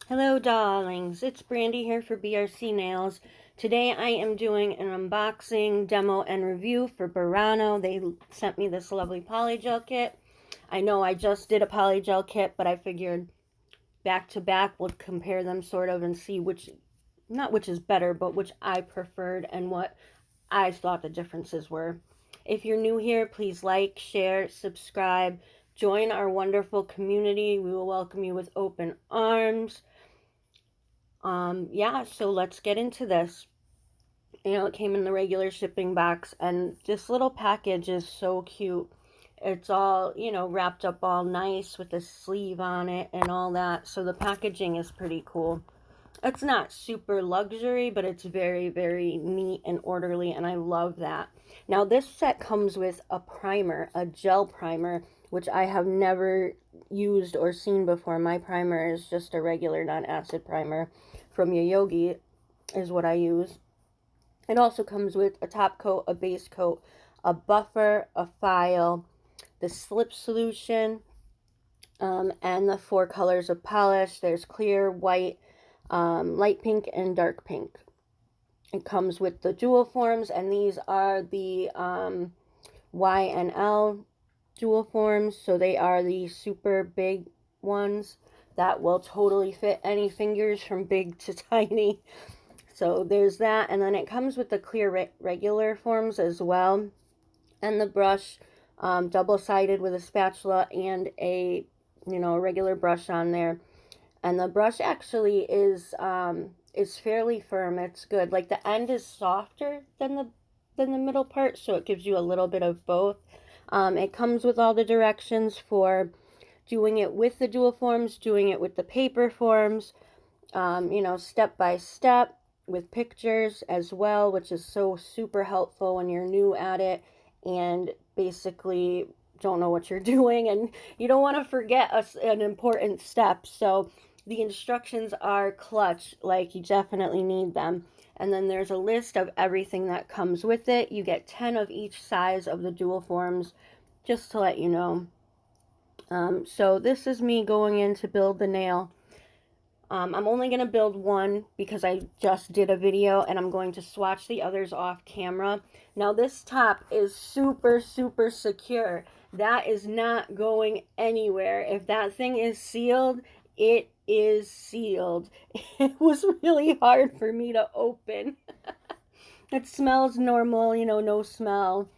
Hello darlings, it's Brandy here for BRC Nails. Today I am doing an unboxing, demo, and review for Burano. They sent me this lovely polygel kit. I know I just did a polygel kit, but I figured back to back we'll compare them sort of and see not which is better, but which I preferred and what I thought the differences were. If you're new here, please like, share, subscribe, join our wonderful community. We will welcome you with open arms. Yeah, so let's get into this. It came in the regular shipping box, and this little package is so cute. It's all, wrapped up all nice with a sleeve on it and all that. So the packaging is pretty cool. It's not super luxury, but it's very, very neat and orderly, and I love that. Now, this set comes with a primer, a gel primer, which I have never used or seen before. My primer is just a regular non-acid primer from Yogi is what I use. It also comes with a top coat, a base coat, a buffer, a file, the slip solution, and the 4 colors of polish. There's clear, white, light pink, and dark pink. It comes with the dual forms, and these are the Y and L dual forms, so they are the super big ones that will totally fit any fingers from big to tiny. So there's that, and then it comes with the clear regular forms as well, and the brush, double-sided with a spatula and a regular brush on there. And the brush actually is fairly firm. It's good. Like the end is softer than the middle part, so it gives you a little bit of both. It comes with all the directions for doing it with the dual forms, doing it with the paper forms, step by step with pictures as well, which is so super helpful when you're new at it and basically don't know what you're doing and you don't want to forget an important step. So the instructions are clutch, like you definitely need them. And then there's a list of everything that comes with it. You get 10 of each size of the dual forms, just to let you know. So this is me going in to build the nail. I'm only going to build one because I just did a video and I'm going to swatch the others off camera. Now this top is super, super secure. That is not going anywhere. If that thing is sealed, it is sealed. It was really hard for me to open. It smells normal, no smell.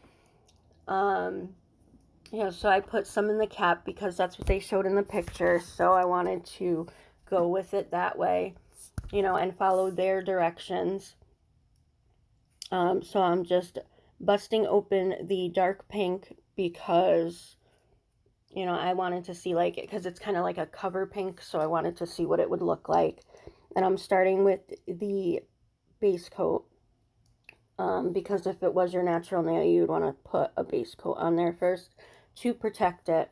So I put some in the cap because that's what they showed in the picture. So I wanted to go with it that way, and follow their directions. So I'm just busting open the dark pink because, I wanted to see like it because it's kind of like a cover pink. So I wanted to see what it would look like. And I'm starting with the base coat. Because if it was your natural nail, you would want to put a base coat on there first to protect it.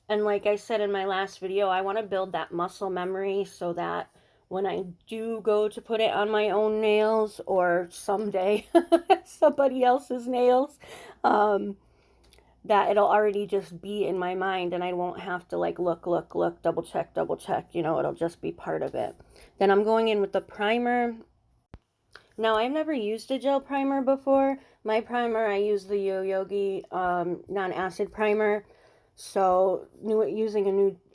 And like I said in my last video, I want to build that muscle memory so that when I do go to put it on my own nails or someday somebody else's nails, that it'll already just be in my mind and I won't have to like look, double check, it'll just be part of it. Then I'm going in with the primer. Now, I've never used a gel primer before. My primer, I use the Yogi non-acid primer. So using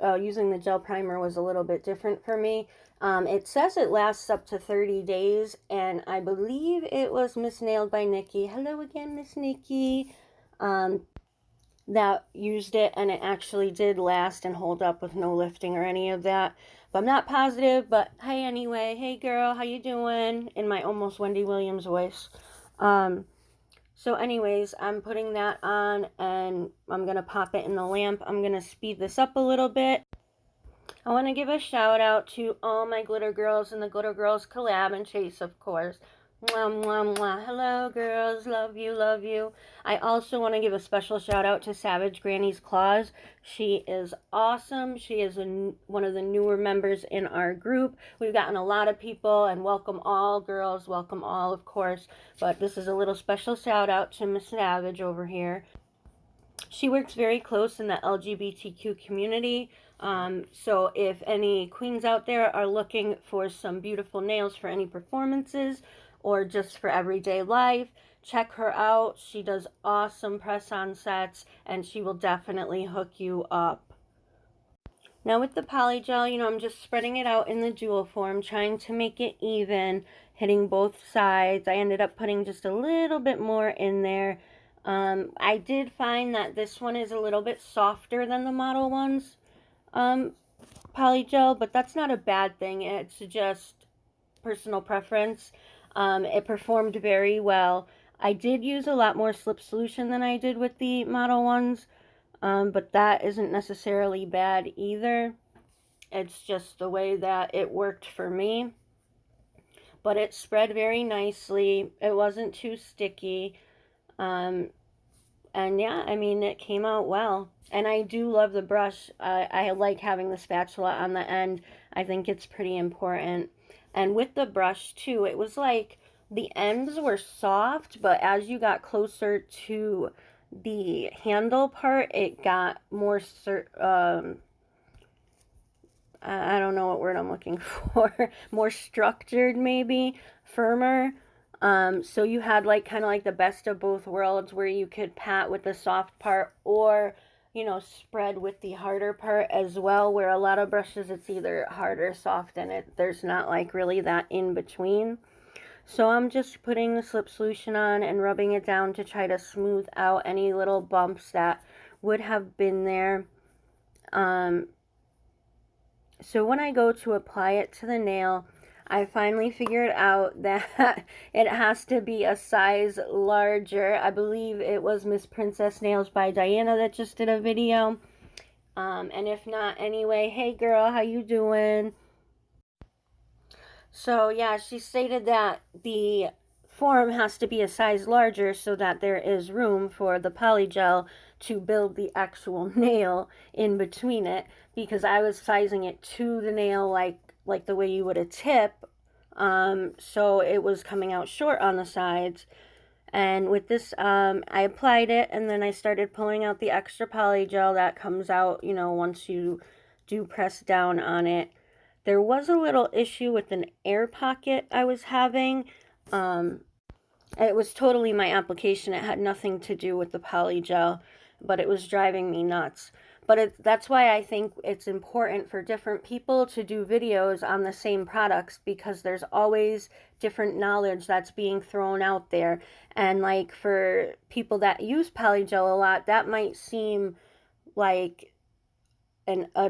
the gel primer was a little bit different for me. It says it lasts up to 30 days, and I believe it was Miss Nailed by Nikki. Hello again, Miss Nikki. That used it, and it actually did last and hold up with no lifting or any of that. But I'm not positive, but hey anyway. Hey girl, how you doing? In my almost Wendy Williams voice. So anyways, I'm putting that on and I'm going to pop it in the lamp. I'm going to speed this up a little bit. I want to give a shout out to all my glitter girls in the Glitter Girls collab and Chase, of course. Mwah, mwah, mwah. Hello, girls. Love you, love you. I also want to give a special shout out to Savage Granny's Claws. She is awesome. She is one of the newer members in our group. We've gotten a lot of people, and welcome all, girls. Welcome all, of course. But this is a little special shout out to Miss Savage over here. She works very close in the LGBTQ community. So if any queens out there are looking for some beautiful nails for any performances or just for everyday life, check her out. She does awesome press-on sets, and she will definitely hook you up. Now with the polygel, I'm just spreading it out in the dual form, trying to make it even, hitting both sides. I ended up putting just a little bit more in there. I did find that this one is a little bit softer than the Model One's polygel, but that's not a bad thing. It's just personal preference. It performed very well. I did use a lot more slip solution than I did with the Model Ones, but that isn't necessarily bad either. It's just the way that it worked for me. But it spread very nicely. It wasn't too sticky. And yeah, I mean, it came out well. And I do love the brush. I like having the spatula on the end. I think it's pretty important. And with the brush too, it was like the ends were soft, but as you got closer to the handle part, it got more I don't know what word I'm looking for. More structured, maybe, firmer. So you had like kind of like the best of both worlds, where you could pat with the soft part or, spread with the harder part as well, where a lot of brushes it's either hard or soft, and there's not like really that in between. So I'm just putting the slip solution on and rubbing it down to try to smooth out any little bumps that would have been there. So when I go to apply it to the nail, I finally figured out that it has to be a size larger. I believe it was Miss Princess Nails by Diana that just did a video. And if not, anyway, hey girl, how you doing? So yeah, she stated that the form has to be a size larger so that there is room for the polygel to build the actual nail in between it, because I was sizing it to the nail like the way you would a tip, so it was coming out short on the sides. And with this, I applied it, and then I started pulling out the extra polygel that comes out, once you do press down on it. There was a little issue with an air pocket I was having. It was totally my application. It had nothing to do with the polygel, but it was driving me nuts. But that's why I think it's important for different people to do videos on the same products, because there's always different knowledge that's being thrown out there. And like for people that use polygel a lot, that might seem like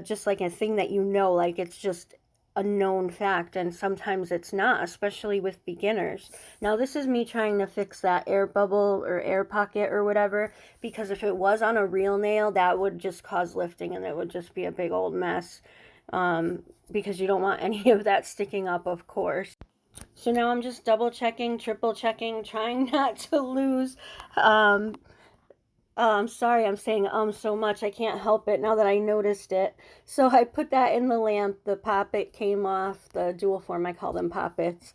just like a thing that like it's just a known fact, and sometimes it's not, especially with beginners. Now this is me trying to fix that air bubble or air pocket or whatever, because if it was on a real nail, that would just cause lifting and it would just be a big old mess, because you don't want any of that sticking up, of course. So now I'm just double checking, triple checking, trying not to lose I'm sorry I'm saying so much. I can't help it now that I noticed it. So I put that in the lamp. The poppet came off. The dual form, I call them poppets.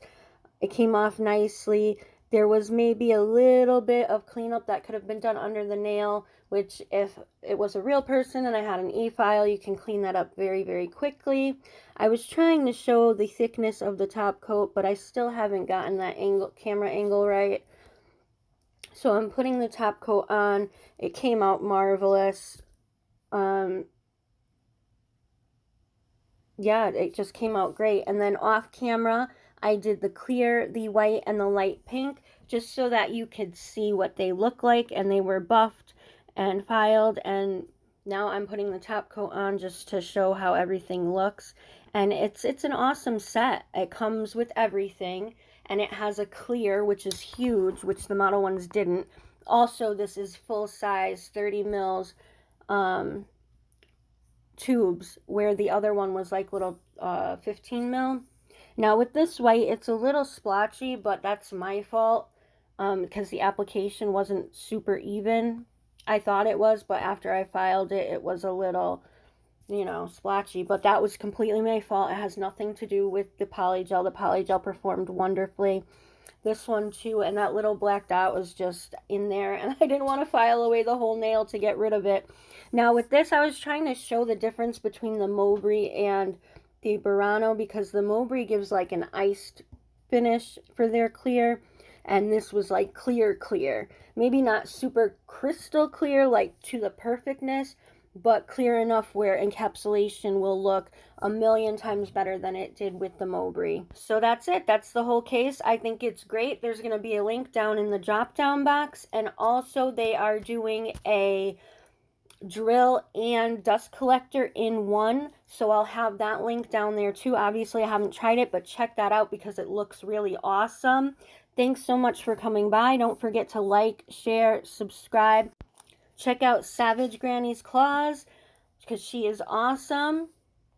It came off nicely. There was maybe a little bit of cleanup that could have been done under the nail, which if it was a real person and I had an e-file, you can clean that up very, very quickly. I was trying to show the thickness of the top coat, but I still haven't gotten that camera angle right. So I'm putting the top coat on. It came out marvelous. Yeah, it just came out great. And then off camera, I did the clear, the white, and the light pink, just so that you could see what they look like. And they were buffed and filed. And now I'm putting the top coat on just to show how everything looks. And it's an awesome set. It comes with everything. And it has a clear, which is huge, which the Model Ones didn't. Also, this is full size 30 mils tubes, where the other one was like little 15 mil. Now with this white, it's a little splotchy, but that's my fault, because the application wasn't super even. I thought it was, but after I filed it, it was a little you know, splotchy, but that was completely my fault. It has nothing to do with the polygel. The polygel performed wonderfully. This one too, and that little black dot was just in there, and I didn't want to file away the whole nail to get rid of it. Now with this, I was trying to show the difference between the Mowbray and the Burano, because the Mowbray gives like an iced finish for their clear, and this was like clear clear. Maybe not super crystal clear, like to the perfectness, but clear enough where encapsulation will look a million times better than it did with the Mowbray. So that's it. That's the whole case. I think it's great. There's going to be a link down in the drop down box, and also they are doing a drill and dust collector in one, so I'll have that link down there too. Obviously I haven't tried it, but check that out because it looks really awesome. Thanks so much for coming by. Don't forget to like, share, subscribe. Check out Savage Granny's Claws because she is awesome.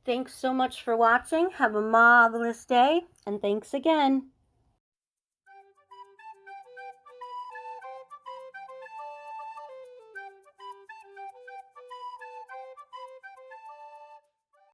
Thanks so much for watching. Have a marvelous day, and thanks again.